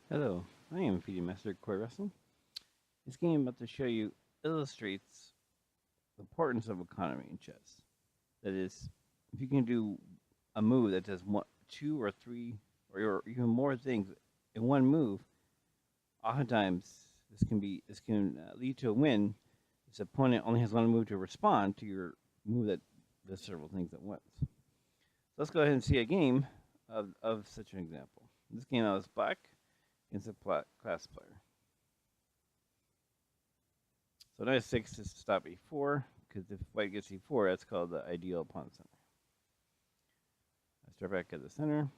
Hello, I am Feeding Master Koi Wrestling. This game I'm about to show you illustrates the importance of economy in chess. That is, if you can do a move that does one, two or three or even more things in one move, oftentimes this can lead to a win. This opponent only has one move to respond to your move that does several things at once. So let's go ahead and see a game of such an example. In this game, I was black against a class player. So knight 6 is to stop e4, because if white gets e4, that's called the ideal pawn center. I start back at the center.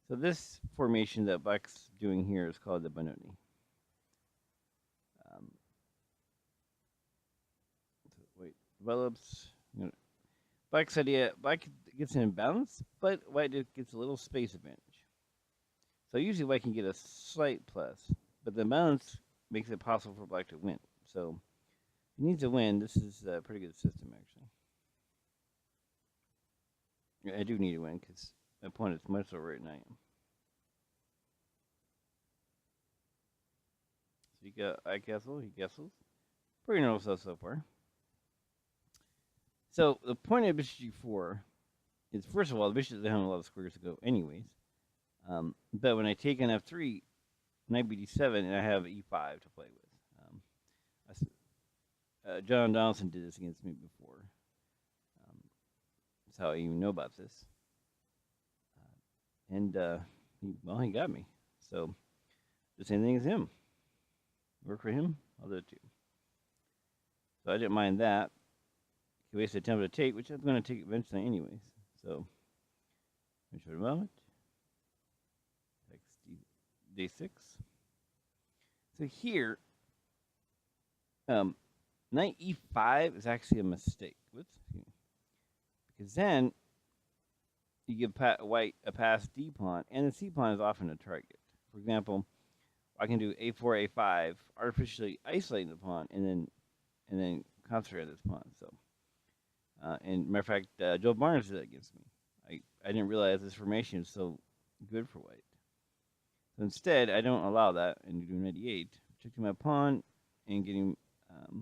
So this formation that black's doing here is called the Benoni. So white develops. Black's idea, black gets an imbalance, but white gets a little space advantage. So usually white can get a slight plus, but the imbalance makes it possible for black to win. So if he needs to win, this is a pretty good system, actually. I do need to win because my opponent's much lower than I am. So you got I castle, he castles. Pretty normal stuff so far. So the point of bishop g4 is, first of all, the bishop doesn't have a lot of squares to go anyways. But when I take on f3, knight bd7, and I have e5 to play with. John Donaldson did this against me before. That's how I even know about this. He got me. So the same thing as him. Work for him, I'll do it too. So I didn't mind that. He wasted time to take, which I'm going to take eventually anyways. So, let me show you a moment. D6. So here, knight e5 is actually a mistake. Whoops. Because then you give white a passed d pawn, and the c pawn is often a target. For example, I can do a4, a5, artificially isolating the pawn, and then concentrate on this pawn. So, and matter of fact, Joe Barnes did that against me. I didn't realize this formation is so good for white. So instead, I don't allow that and do knight e8, protecting my pawn and getting a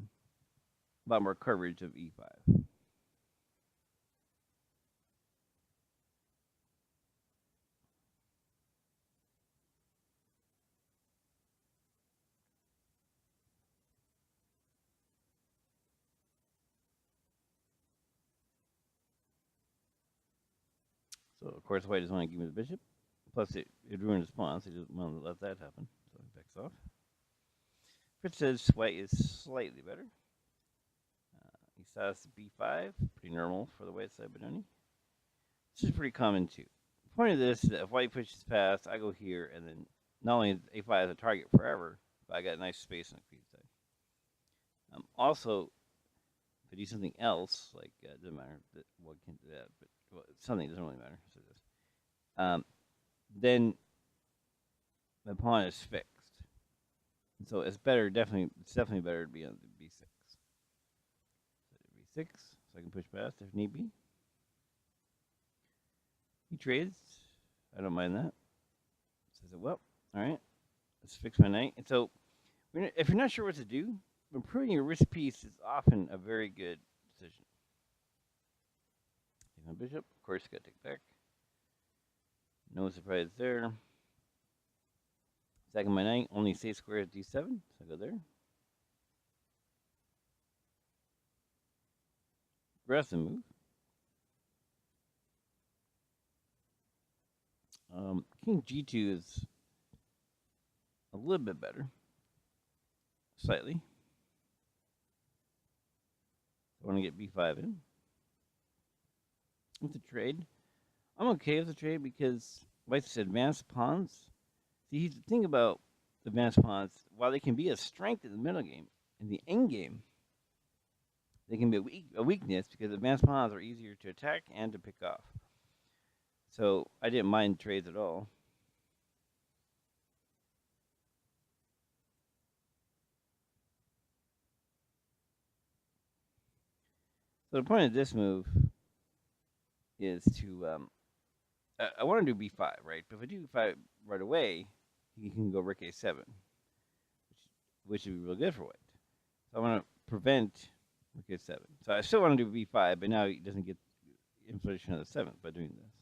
lot more coverage of e5. So of course, white doesn't want to give me the bishop. Plus, it ruined his pawn, so he doesn't want to let that happen. So he backs off. Fritz says white is slightly better. He says b5, pretty normal for the white side Benoni. This is pretty common too. The point of this is that if white pushes past, I go here, and then not only is a5 is a target forever, but I got a nice space on the queen side. Also, if I do something else, like doesn't matter what can do that, but something doesn't really matter. So this, then the pawn is fixed. And so it's definitely better to be on the b6. So b6, so I can push past if need be. He trades. I don't mind that. Says it well. All right, let's fix my knight. And so, if you're not sure what to do, improving your risk piece is often a very good decision. Take my bishop. Of course, got to take back. No surprise there. Second my knight, only safe square at d7, so I go there. Aggressive move. King g2 is a little bit better. Slightly. I want to get b5 in. With the trade, I'm okay with the trade because white's advanced pawns. See, the thing about advanced pawns, while they can be a strength in the middle game, in the end game, they can be a weakness because advanced pawns are easier to attack and to pick off. So I didn't mind trades at all. So the point of this move is to I want to do b5, right? But if I do right away, he can go rook a7, which would be real good for white. So I want to prevent rook a7. So I still want to do b5, but now he doesn't get information of the 7th by doing this.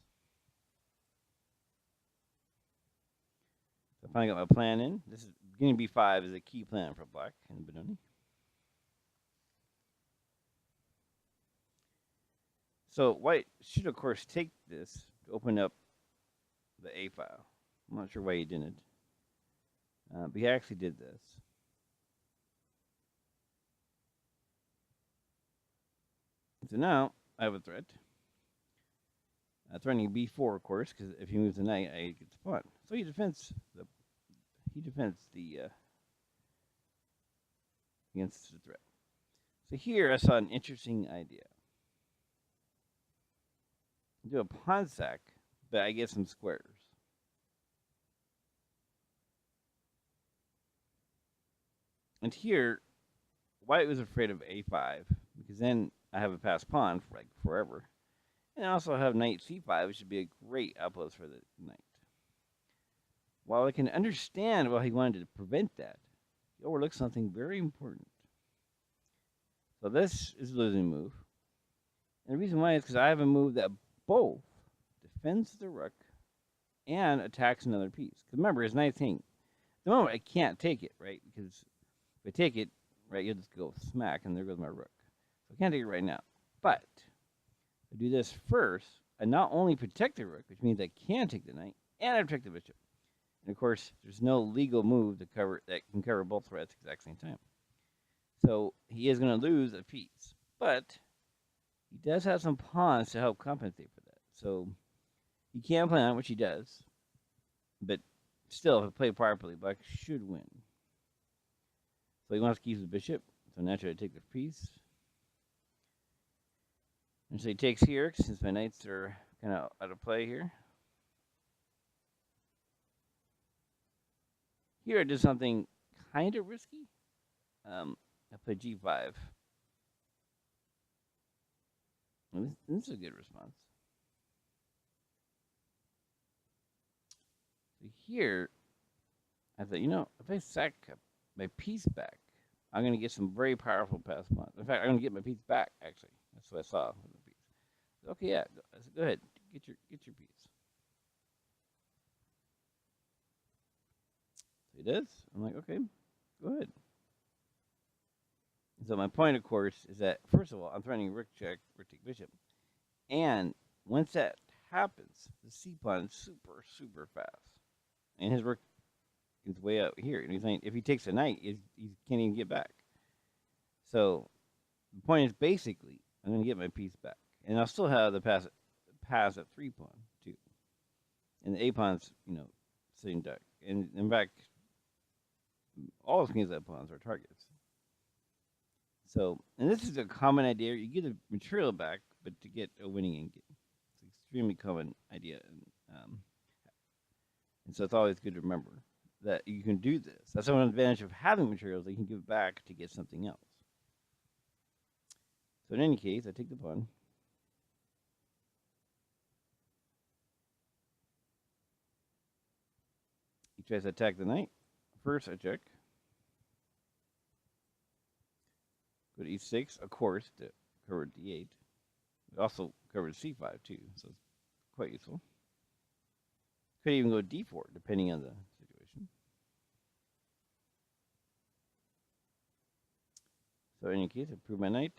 So I finally got my plan in. This is beginning b5 is a key plan for black and Benoni. So white should, of course, take this to open up the A file. I'm not sure why he didn't. But he actually did this. So now I have a threat. Threatening b4, of course, because if he moves the knight, I get the pawn. So he defends the against the threat. So here I saw an interesting idea. Do a pawn sack, but I get some squares. And here, white was afraid of a5, because then I have a passed pawn for like forever. And I also have knight c5, which should be a great outpost for the knight. While I can understand why he wanted to prevent that, he overlooked something very important. So this is a losing move. And the reason why is because I have a move that both defends the rook and attacks another piece. Because remember, his knight's hanging. At the moment, I can't take it, right? Because if I take it, right, you'll just go smack, and there goes my rook. So I can't take it right now. But I do this first, I not only protect the rook, which means I can take the knight, and I protect the bishop. And of course, there's no legal move that can cover both threats at the exact same time. So he is going to lose a piece, but he does have some pawns to help compensate for that. So he can play on, which he does, but still, if I play properly, black should win. So he wants to keep the bishop, so naturally I take the piece. And so he takes here, since my knights are kind of out of play here. Here I did something kind of risky. I played g5. And this is a good response. So here, I thought, if I sack my piece back, I'm going to get some very powerful passed pawns. In fact, I'm going to get my piece back, actually. That's what I saw with the piece. Okay, yeah, go ahead. Get your piece. So he does. I'm like, okay, go ahead. So my point, of course, is that, first of all, I'm threatening rook check, rook take bishop. And once that happens, the c pawn is super, super fast. And his rook is way out here. And he's saying if he takes a knight, he can't even get back. So the point is basically, I'm going to get my piece back. And I'll still have the pass at 3 pawn, too. And the a pawn's, sitting duck. And in fact, all the kings that pawns are targets. So, and this is a common idea. You get the material back, but to get a winning endgame. It's an extremely common idea. And so it's always good to remember that you can do this. That's one advantage of having materials that you can give back to get something else. So in any case, I take the pawn. He tries to attack the knight. First, I check. Go to e6, of course, to cover d8. It also covers c5, too, so it's quite useful. Could even go d4, depending on the situation. So in any case, I prove my knight.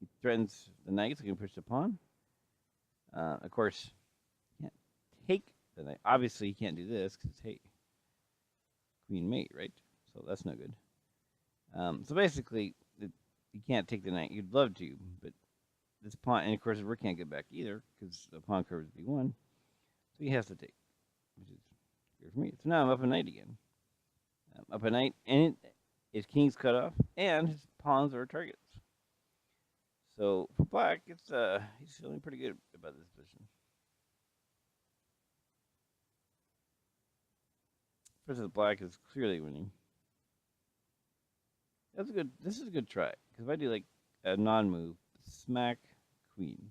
He threatens the knight, so he can push the pawn. Of course, he can't take the knight. Obviously, he can't do this, because it's, hey, queen mate, right? So that's no good. So basically, you can't take the knight. You'd love to, but this pawn, and of course, the rook can't get back either, because the pawn covers b1. So he has to take, which is good for me. So now I'm up a knight again. Up a knight, and his king's cut off, and his pawns are targets. So for black, he's feeling pretty good about this position. Versus black is clearly winning. That's a good. This is a good try, because if I do like a non-move, smack queen,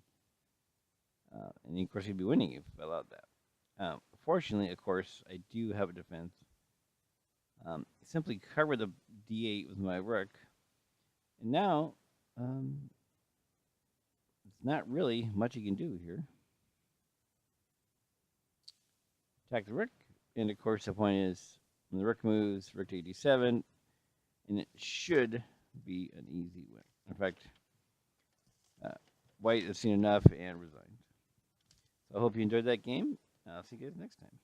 And of course, he'd be winning if I allowed that. Fortunately, of course, I do have a defense. Simply cover the d8 with my rook. And now, it's not really much you can do here. Attack the rook. And of course, the point is, when the rook moves, rook to d7, and it should be an easy win. In fact, White has seen enough and resigned. So I hope you enjoyed that game. I'll see you guys next time.